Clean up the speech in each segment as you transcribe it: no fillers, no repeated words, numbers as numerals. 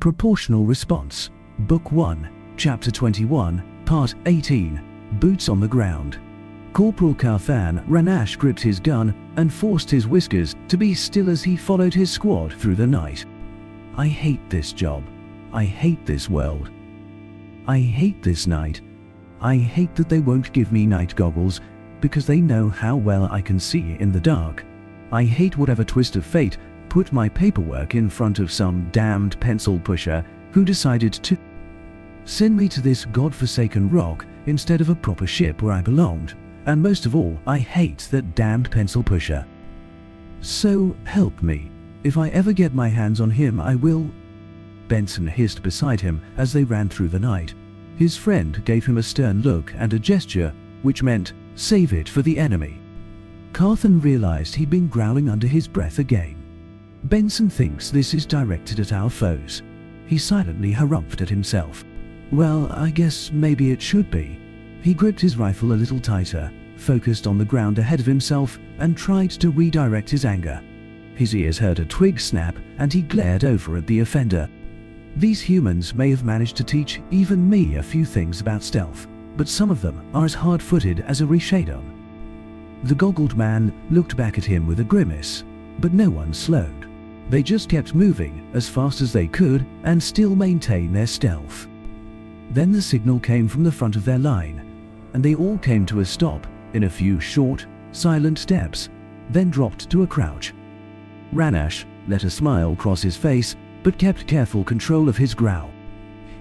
Proportional Response, Book 1, Chapter 21, Part 18, Boots on the Ground. Corporal Carthan Ranash gripped his gun and forced his whiskers to be still as he followed his squad through the night. I hate this job. I hate this world. I hate this night. I hate that they won't give me night goggles because they know how well I can see in the dark. I hate whatever twist of fate put my paperwork in front of some damned pencil pusher who decided to send me to this godforsaken rock instead of a proper ship where I belonged. And most of all, I hate that damned pencil pusher. So help me. If I ever get my hands on him, I will. Benson hissed beside him as they ran through the night. His friend gave him a stern look and a gesture which meant, save it for the enemy. Carthan realized he'd been growling under his breath again. Benson thinks this is directed at our foes. He silently harumphed at himself. Well, I guess maybe it should be. He gripped his rifle a little tighter, focused on the ground ahead of himself, and tried to redirect his anger. His ears heard a twig snap, and he glared over at the offender. These humans may have managed to teach even me a few things about stealth, but some of them are as hard-footed as a Rishadon. The goggled man looked back at him with a grimace, but no one slowed. They just kept moving as fast as they could and still maintain their stealth. Then the signal came from the front of their line, and they all came to a stop in a few short, silent steps, then dropped to a crouch. Ranash let a smile cross his face, but kept careful control of his growl.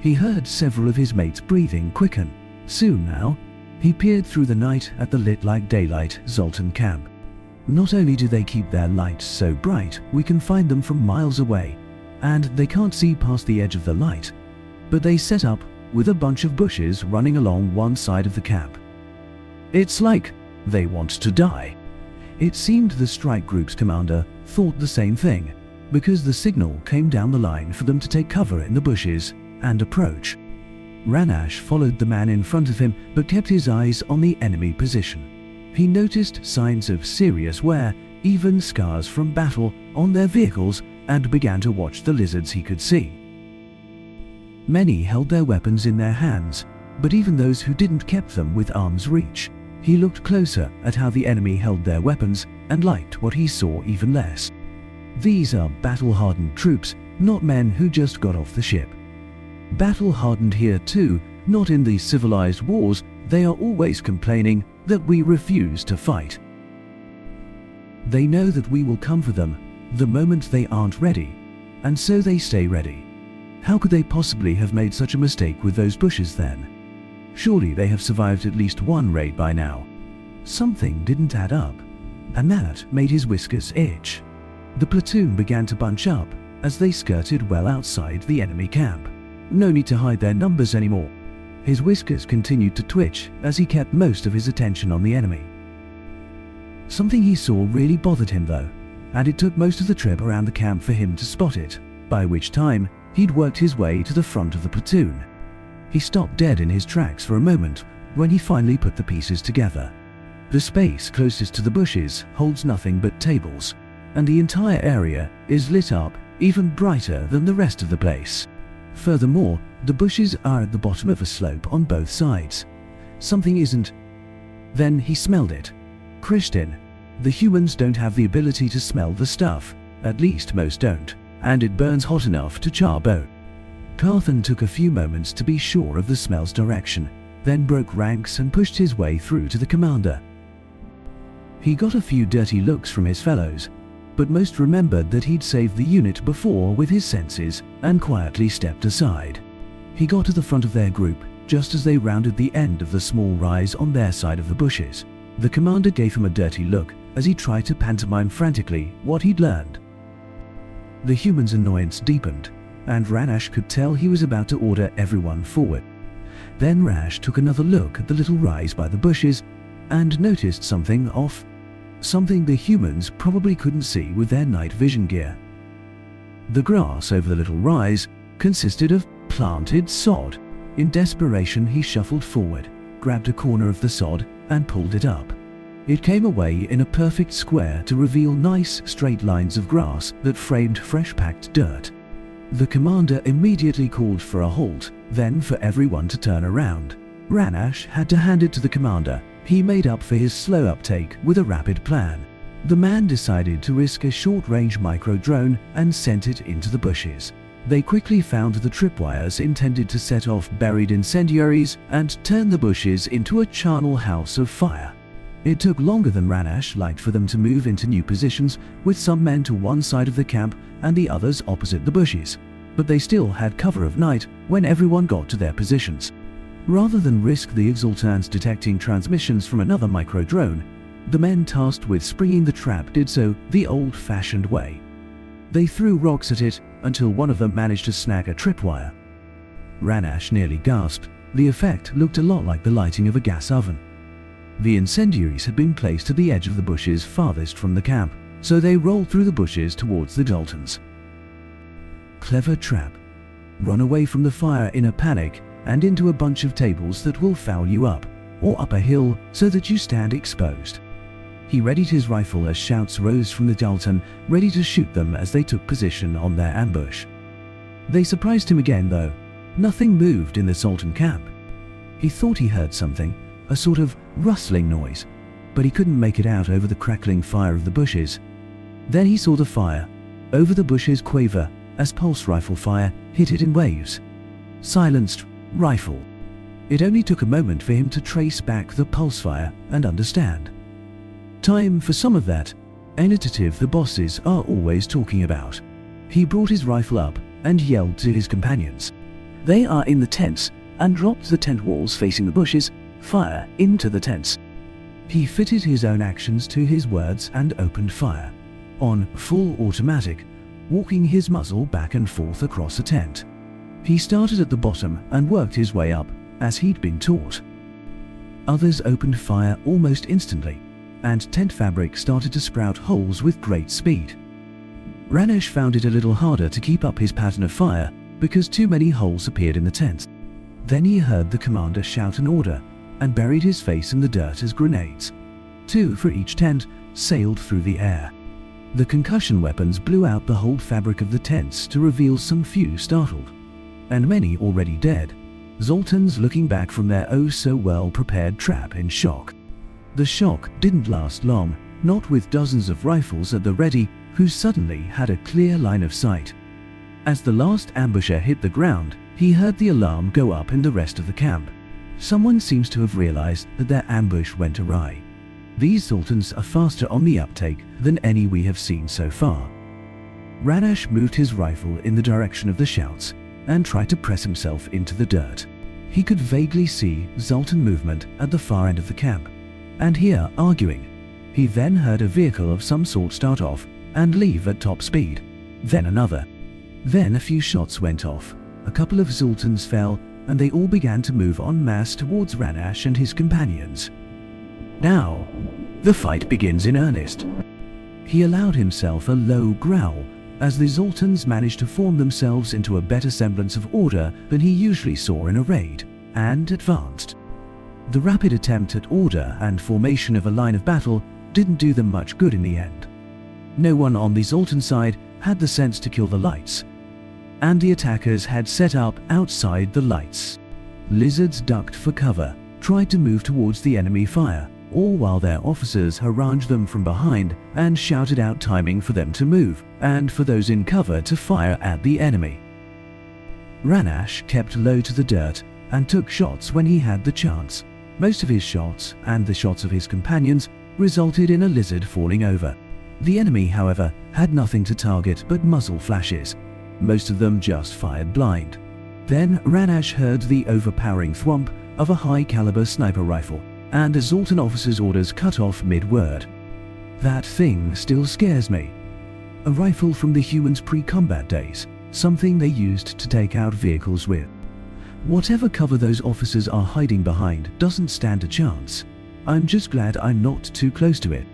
He heard several of his mates' breathing quicken. Soon now, he peered through the night at the lit like daylight Zoltan camp. Not only do they keep their lights so bright we can find them from miles away, and they can't see past the edge of the light, but they set up with a bunch of bushes running along one side of the camp. It's like they want to die. It seemed the strike group's commander thought the same thing, because the signal came down the line for them to take cover in the bushes and approach. Ranash followed the man in front of him but kept his eyes on the enemy position. He noticed signs of serious wear, even scars from battle, on their vehicles, and began to watch the lizards he could see. Many held their weapons in their hands, but even those who didn't kept them with arm's reach. He looked closer at how the enemy held their weapons and liked what he saw even less. These are battle-hardened troops, not men who just got off the ship. Battle-hardened here too, not in these civilized wars. They are always complaining that we refuse to fight. They know that we will come for them the moment they aren't ready, and so they stay ready. How could they possibly have made such a mistake with those bushes then? Surely they have survived at least one raid by now. Something didn't add up, and that made his whiskers itch. The platoon began to bunch up as they skirted well outside the enemy camp. No need to hide their numbers anymore. His whiskers continued to twitch as he kept most of his attention on the enemy. Something he saw really bothered him though, and it took most of the trip around the camp for him to spot it, by which time he'd worked his way to the front of the platoon. He stopped dead in his tracks for a moment when he finally put the pieces together. The space closest to the bushes holds nothing but tables, and the entire area is lit up even brighter than the rest of the place. Furthermore, the bushes are at the bottom of a slope on both sides. Something isn't. Then he smelled it. Christian, the humans don't have the ability to smell the stuff, at least most don't, and it burns hot enough to char bone. Carthan took a few moments to be sure of the smell's direction, then broke ranks and pushed his way through to the commander. He got a few dirty looks from his fellows, but most remembered that he'd saved the unit before with his senses and quietly stepped aside. He got to the front of their group just as they rounded the end of the small rise on their side of the bushes. The commander gave him a dirty look as he tried to pantomime frantically what he'd learned. The human's annoyance deepened, and Ranash could tell he was about to order everyone forward. Then Rash took another look at the little rise by the bushes and noticed something off. Something the humans probably couldn't see with their night vision gear. The grass over the little rise consisted of planted sod. In desperation, he shuffled forward, grabbed a corner of the sod, and pulled it up. It came away in a perfect square to reveal nice straight lines of grass that framed fresh-packed dirt. The commander immediately called for a halt, then for everyone to turn around. Ranash had to hand it to the commander. He made up for his slow uptake with a rapid plan. The man decided to risk a short-range micro-drone and sent it into the bushes. They quickly found the tripwires intended to set off buried incendiaries and turn the bushes into a charnel house of fire. It took longer than Ranash liked for them to move into new positions, with some men to one side of the camp and the others opposite the bushes, but they still had cover of night when everyone got to their positions. Rather than risk the exultans detecting transmissions from another micro-drone, the men tasked with springing the trap did so the old-fashioned way. They threw rocks at it until one of them managed to snag a tripwire. Ranash nearly gasped. The effect looked a lot like the lighting of a gas oven. The incendiaries had been placed at the edge of the bushes farthest from the camp, so they rolled through the bushes towards the Daltons. Clever trap. Run away from the fire in a panic and into a bunch of tables that will foul you up, or up a hill so that you stand exposed. He readied his rifle as shouts rose from the Dalton, ready to shoot them as they took position on their ambush. They surprised him again though. Nothing moved in the Sultan camp. He thought he heard something, a sort of rustling noise, but he couldn't make it out over the crackling fire of the bushes. Then he saw the fire over the bushes quaver as pulse rifle fire hit it in waves. Silenced rifle. It only took a moment for him to trace back the pulse fire and understand. Time for some of that initiative the bosses are always talking about. He brought his rifle up and yelled to his companions. They are in the tents, and dropped the tent walls facing the bushes. Fire into the tents. He fitted his own actions to his words and opened fire. On full automatic, walking his muzzle back and forth across the tent. He started at the bottom and worked his way up, as he'd been taught. Others opened fire almost instantly, and tent fabric started to sprout holes with great speed. Ranash found it a little harder to keep up his pattern of fire because too many holes appeared in the tent. Then he heard the commander shout an order and buried his face in the dirt as grenades. 2 for each tent sailed through the air. The concussion weapons blew out the whole fabric of the tents to reveal some few startled, and many already dead, Zoltans looking back from their oh-so-well-prepared trap in shock. The shock didn't last long, not with dozens of rifles at the ready who suddenly had a clear line of sight. As the last ambusher hit the ground, he heard the alarm go up in the rest of the camp. Someone seems to have realized that their ambush went awry. These Sultans are faster on the uptake than any we have seen so far. Ranash moved his rifle in the direction of the shouts and tried to press himself into the dirt. He could vaguely see Zoltan movement at the far end of the camp, and hear arguing. He then heard a vehicle of some sort start off and leave at top speed. Then another. Then a few shots went off. A couple of Zoltans fell, and they all began to move en masse towards Ranash and his companions. Now, the fight begins in earnest. He allowed himself a low growl as the Zoltans managed to form themselves into a better semblance of order than he usually saw in a raid, and advanced. The rapid attempt at order and formation of a line of battle didn't do them much good in the end. No one on the Zoltan side had the sense to kill the lights, and the attackers had set up outside the lights. Lizards ducked for cover, tried to move towards the enemy fire, all while their officers harangued them from behind and shouted out timing for them to move, and for those in cover to fire at the enemy. Ranash kept low to the dirt and took shots when he had the chance. Most of his shots, and the shots of his companions, resulted in a lizard falling over. The enemy, however, had nothing to target but muzzle flashes. Most of them just fired blind. Then Ranash heard the overpowering thwomp of a high-caliber sniper rifle, and a Zoltan officer's orders cut off mid-word. That thing still scares me. A rifle from the humans' pre-combat days, something they used to take out vehicles with. Whatever cover those officers are hiding behind doesn't stand a chance. I'm just glad I'm not too close to it.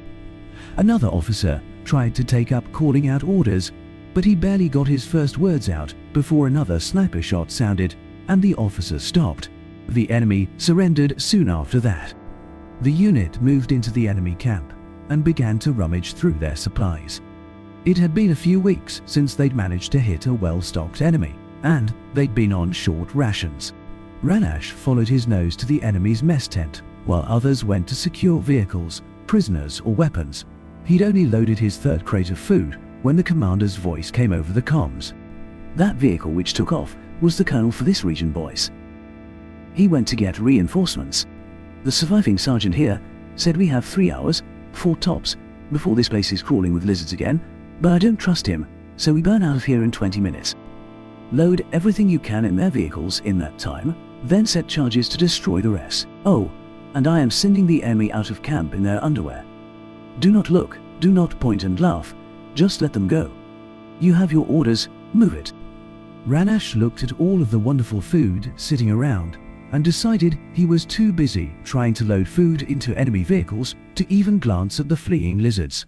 Another officer tried to take up calling out orders, but he barely got his first words out before another sniper shot sounded and the officer stopped. The enemy surrendered soon after that. The unit moved into the enemy camp and began to rummage through their supplies. It had been a few weeks since they'd managed to hit a well-stocked enemy, and they'd been on short rations. Ranash followed his nose to the enemy's mess tent, while others went to secure vehicles, prisoners or weapons. He'd only loaded his third crate of food when the commander's voice came over the comms. "That vehicle which took off was the colonel for this region, boys. He went to get reinforcements. The surviving sergeant here said we have 3 hours, 4 tops, before this place is crawling with lizards again, but I don't trust him, so we burn out of here in 20 minutes. Load everything you can in their vehicles in that time, then set charges to destroy the rest. Oh, and I am sending the enemy out of camp in their underwear. Do not look, do not point and laugh, just let them go. You have your orders, move it." Ranash looked at all of the wonderful food sitting around and decided he was too busy trying to load food into enemy vehicles to even glance at the fleeing lizards.